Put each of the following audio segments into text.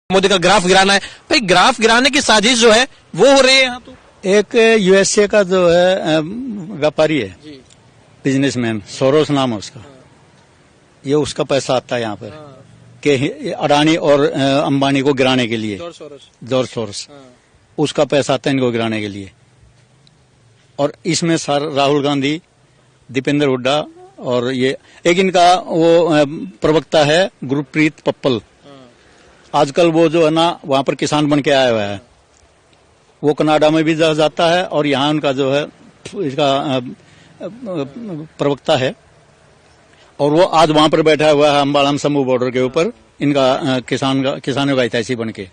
मोदी का ग्राफ गिराना है। भाई ग्राफ गिराने की साजिश जो है वो हो रही है यहाँ तो। एक यूएसए का जो है व्यापारी है, बिजनेसमैन, सोरोस नाम है उसका। ये उसका पैसा आता है यहाँ पर कि अडानी और अंबानी को गिराने के लिए। जॉर्ज सोरोस उसका पैसा आता है इनको गिराने के लिए। और इसमें सर राहुल गांधी, दीपेंद्र हुड्डा और ये एक इनका वो प्रवक्ता है गुरप्रीत पप्पल। आजकल वो जो है ना वहां पर किसान बन के आया हुआ है, वो कनाडा में भी जाता है और यहाँ उनका जो है इसका प्रवक्ता है और वो आज वहां पर बैठा हुआ है अम्बाला समूह बॉर्डर के ऊपर इनका किसानों का हितैषी बन के।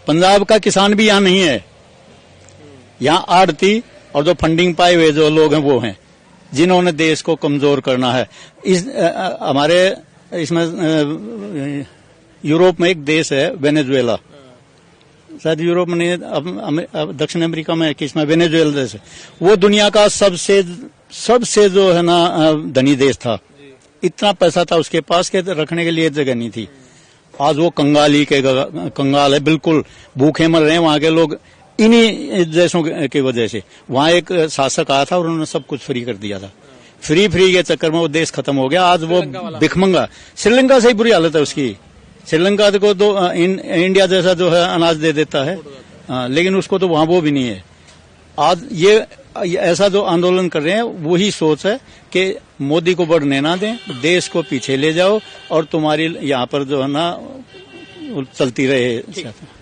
पंजाब का किसान भी यहाँ नहीं है, यहाँ आड़ती और जो फंडिंग पाए हुए जो लोग हैं वो हैं जिन्होंने देश को कमजोर करना है। इस हमारे इसमें यूरोप में एक देश है वेनेजुएला, शायद यूरोप में नहीं, दक्षिण अमेरिका में किसमें वेनेजुएला देश है। वो दुनिया का सबसे जो है ना धनी देश था। इतना पैसा था उसके पास के रखने के लिए जगह नहीं थी। आज वो कंगाल है, बिल्कुल भूखे मर रहे हैं वहां के लोग इन्हीं देशों की वजह से। वहां एक शासक आया था और उन्होंने सब कुछ फ्री कर दिया था। फ्री के चक्कर में वो देश खत्म हो गया। आज वो भिखमंगा। श्रीलंका से ही बुरी हालत है उसकी। श्रीलंका को तो इंडिया जैसा जो है अनाज दे देता है, लेकिन उसको तो वहां वो भी नहीं है। आज ये ऐसा जो आंदोलन कर रहे हैं वही सोच है कि मोदी को बढ़ने ना दें, देश को पीछे ले जाओ और तुम्हारी यहाँ पर जो है ना चलती रहे।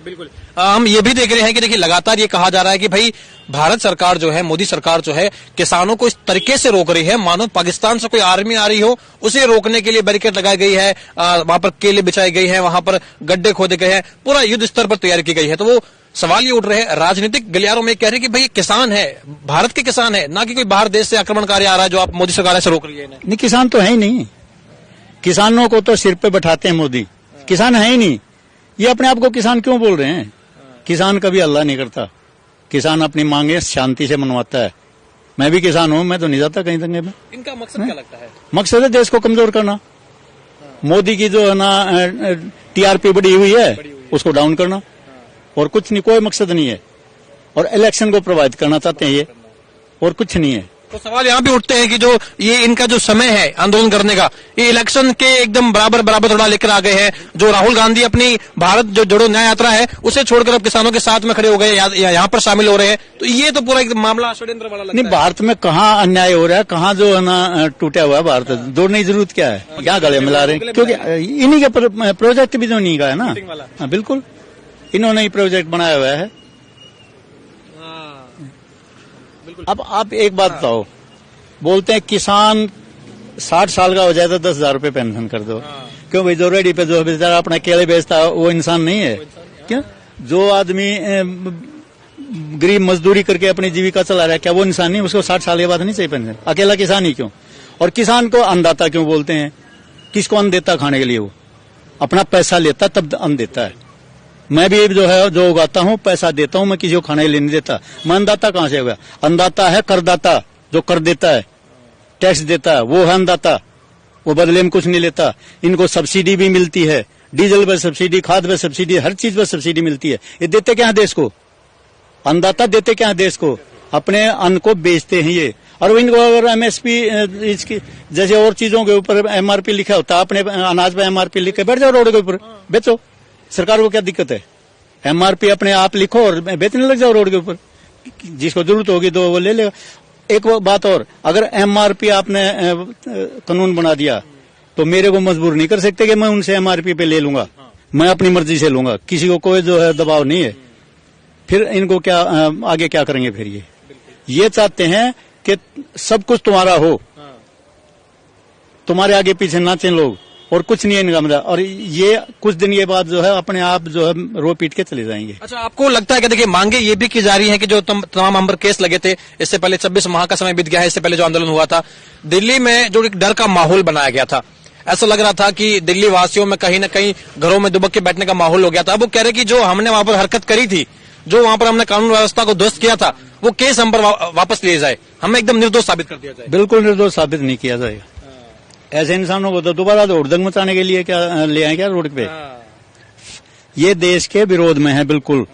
बिल्कुल हम ये भी देख रहे हैं कि देखिए लगातार ये कहा जा रहा है कि भाई भारत सरकार जो है, मोदी सरकार जो है किसानों को इस तरीके से रोक रही है मानो पाकिस्तान से कोई आर्मी आ रही हो। उसे रोकने के लिए बैरिकेड लगाई गई है, वहां पर केले बिछाई गई है, वहां पर गड्ढे खोदे गए हैं, पूरा युद्ध स्तर पर तैयारी की गई है। तो वो सवाल ये उठ रहे हैं राजनीतिक गलियारों में, कह रहे हैं कि भाई किसान है, भारत के किसान है, ना कि कोई बाहर देश से आक्रमणकारी आ रहा है जो आप मोदी सरकार ऐसे रोक रही है। नहीं, किसान तो है ही नहीं। किसानों को तो सिर पे बैठाते हैं मोदी, किसान है ही नहीं। ये अपने आप को किसान क्यों बोल रहे हैं? किसान कभी हल्ला नहीं करता, किसान अपनी मांगे शांति से मनवाता है। मैं भी किसान हूं, मैं तो नहीं जाता कहीं दंगे में। इनका मकसद क्या लगता है? मकसद है देश को कमजोर करना। मोदी की जो है ना टीआरपी बढ़ी हुई है उसको डाउन करना और कुछ नहीं, कोई मकसद नहीं है। और इलेक्शन को प्रभावित करना चाहते हैं ये, और कुछ नहीं है। तो सवाल यहाँ भी उठते हैं कि जो ये इनका जो समय है आंदोलन करने का, ये इलेक्शन के एकदम बराबर थोड़ा लेकर आ गए हैं। जो राहुल गांधी अपनी भारत जो जोड़ो न्याय यात्रा है उसे छोड़कर अब किसानों के साथ में खड़े हो गए, यहाँ पर शामिल हो रहे हैं। तो ये तो पूरा एकदम मामला षड्यंत्र वाला लगता है। नहीं, भारत में कहाँ अन्याय हो रहा है, कहाँ जो है ना टूटा हुआ है भारत। जोड़ने की जरूरत क्या है? क्या गले मिला रहे हैं? क्योंकि इन्हीं का प्रोजेक्ट भी जो नहीं का है ना। बिल्कुल, इन्होंने ही प्रोजेक्ट बनाया हुआ है। अब आप एक बात बताओ, बोलते हैं किसान 60 साल का हो जाए तो 10,000 रूपये पेंशन कर दो। क्यों भाई? जो रेडी पे जो बेचारा अपना केले बेचता है वो इंसान नहीं है क्या? जो आदमी गरीब मजदूरी करके अपनी जीविका चला रहा है, क्या वो इंसान नहीं? उसको 60 साल के बाद नहीं चाहिए पेंशन? अकेला किसान ही क्यों? और किसान को अन्नदाता क्यों बोलते हैं? किसको अन्न देता खाने के लिए? वो अपना पैसा लेता तब अन्न देता है। मैं भी जो है जो उगाता हूँ पैसा देता हूँ, मैं किसी को खाने के लिए नहीं देता। मैं अन्नदाता कहाँ से होगा? अन्नदाता है करदाता, जो कर देता है, टैक्स देता है, वो है अन्नदाता। वो बदले में कुछ नहीं लेता। इनको सब्सिडी भी मिलती है, डीजल पर सब्सिडी, खाद पर सब्सिडी, हर चीज पर सब्सिडी मिलती है। ये देते क्या है देश को? अन्नदाता देते क्या है देश को? अपने अन्न को बेचते हैं ये। और इनको अगर एमएसपी इसकी जैसे और चीजों के ऊपर एमआरपी लिखा होता है, अपने अनाज पर एमआरपी लिख के बैठ जाओ रोड के ऊपर, बेचो। सरकार को क्या दिक्कत है? एमआरपी अपने आप लिखो और बेचने लग जाओ रोड के ऊपर। जिसको जरूरत होगी तो वो ले लेगा। एक बात और, अगर एमआरपी आपने कानून बना दिया तो मेरे को मजबूर नहीं कर सकते कि मैं उनसे एमआरपी पे ले लूंगा। मैं अपनी मर्जी से लूंगा, किसी को कोई जो है दबाव नहीं है। फिर इनको क्या आगे क्या करेंगे? फिर ये चाहते हैं कि सब कुछ तुम्हारा हो, तुम्हारे आगे पीछे नाचें लोग, और कुछ नहीं है इनका मतलब। और ये कुछ दिन के बाद जो है अपने आप जो है रो पीट के चले जाएंगे। अच्छा, आपको लगता है कि देखिए मांगे ये भी की जा रही है कि जो तमाम अंबर केस लगे थे, इससे पहले 26 माह का समय बीत गया है, इससे पहले जो आंदोलन हुआ था दिल्ली में, जो एक डर का माहौल बनाया गया था, ऐसा लग रहा था कि दिल्ली वासियों में कहीं न कहीं घरों में दुबक के बैठने का माहौल हो गया था। अब वो कह रहे कि जो हमने वहां पर हरकत करी थी, जो वहां पर हमने कानून व्यवस्था को ध्वस्त किया था, वो केस हम पर वापस लिए जाए, हमें एकदम निर्दोष साबित कर दिया जाए। बिल्कुल निर्दोष साबित नहीं किया जाएगा। ऐसे इंसानों को तो दोबारा तो उड़दंग मचाने के लिए क्या ले आए क्या रोड पे? ये देश के विरोध में है बिल्कुल,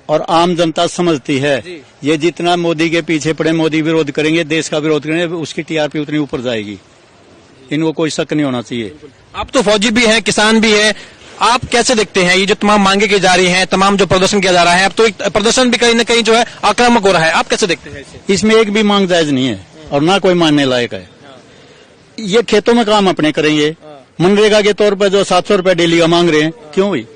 और आम जनता समझती है। जी। ये जितना मोदी के पीछे पड़े, मोदी विरोध करेंगे, देश का विरोध करेंगे, उसकी टीआरपी उतनी ऊपर जाएगी। इनको कोई शक नहीं होना चाहिए। आप तो फौजी भी हैं, किसान भी है, आप कैसे देखते हैं ये जो तमाम मांगे की जा रही हैं, तमाम जो प्रदर्शन किया जा रहा है, अब तो एक प्रदर्शन भी कहीं न कहीं जो है आक्रामक हो रहा है, आप कैसे देखते हैं इसे? इसमें एक भी मांग जायज नहीं है और ना कोई मानने लायक है। ये खेतों में काम अपने करेंगे, मनरेगा के तौर पर जो 700 रुपए डेली का मांग रहे हैं, क्यों भाई?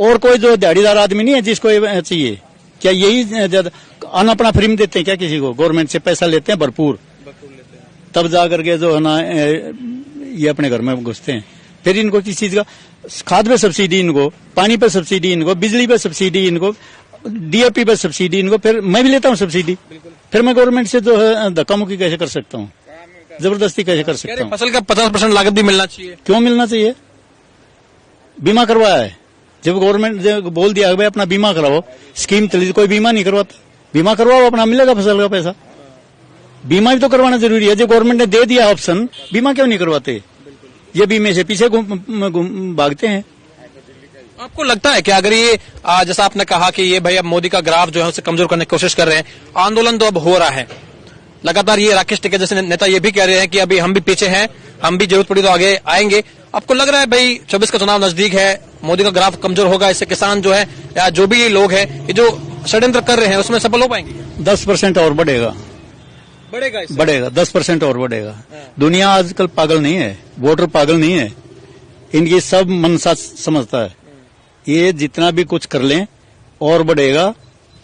और कोई जो दिहाड़ीदार आदमी नहीं है जिसको ये चाहिए? क्या यही अन्न अपना फ्री में देते हैं क्या किसी को? गवर्नमेंट से पैसा लेते हैं भरपूर, तब जा करके जो है ना ये अपने घर में घुसते हैं। फिर इनको किस चीज का? खाद पे सब्सिडी इनको, पानी पे सब्सिडी इनको, बिजली पे सब्सिडी इनको, डीएपी पे सब्सिडी इनको। फिर मैं भी लेता हूँ सब्सिडी, फिर मैं गवर्नमेंट से जो है धक्का मुक्की कैसे कर सकता हूँ? जबरदस्ती कैसे कर सकता हूँ? फसल का 50% लागत भी मिलना चाहिए। क्यों मिलना चाहिए? बीमा करवाया है, जब गवर्नमेंट ने बोल दिया भाई अपना बीमा कराओ, स्कीम चली, कोई बीमा नहीं करवाता। बीमा करवाओ, अपना मिलेगा फसल का पैसा। बीमा भी तो करवाना जरूरी है। जो गवर्नमेंट ने दे दिया ऑप्शन, बीमा क्यों नहीं करवाते? ये बीमे से पीछे भागते हैं। आपको लगता है कि अगर ये जैसा आपने कहा कि ये भाई अब मोदी का ग्राफ जो है उसे कमजोर करने की कोशिश कर रहे हैं, आंदोलन तो अब हो रहा है लगातार, ये राकेश टिकैत जैसे नेता ये भी कह रहे हैं कि अभी हम भी पीछे हैं, हम भी जरूरत पड़ी तो आगे आएंगे। आपको लग रहा है भाई 24 का चुनाव नजदीक है, मोदी का ग्राफ कमजोर होगा, इससे किसान जो है या जो भी लोग हैं ये जो षड्यंत्र कर रहे हैं उसमें सफल हो पाएंगे? 10% और बढ़ेगा, बढ़ेगा 10% और बढ़ेगा। दुनिया आजकल पागल नहीं है, वोटर पागल नहीं है, इनकी सब मनसा समझता है। ये जितना भी कुछ कर लें और बढ़ेगा।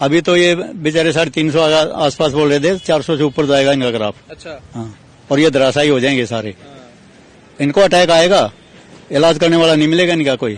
अभी तो ये बेचारे 350 आसपास बोल रहे थे, 400 से ऊपर जाएगा इनका ग्राफ। अच्छा। हाँ, और ये धराशायी हो जाएंगे सारे। इनको अटैक आएगा, इलाज करने वाला नहीं मिलेगा इनका कोई।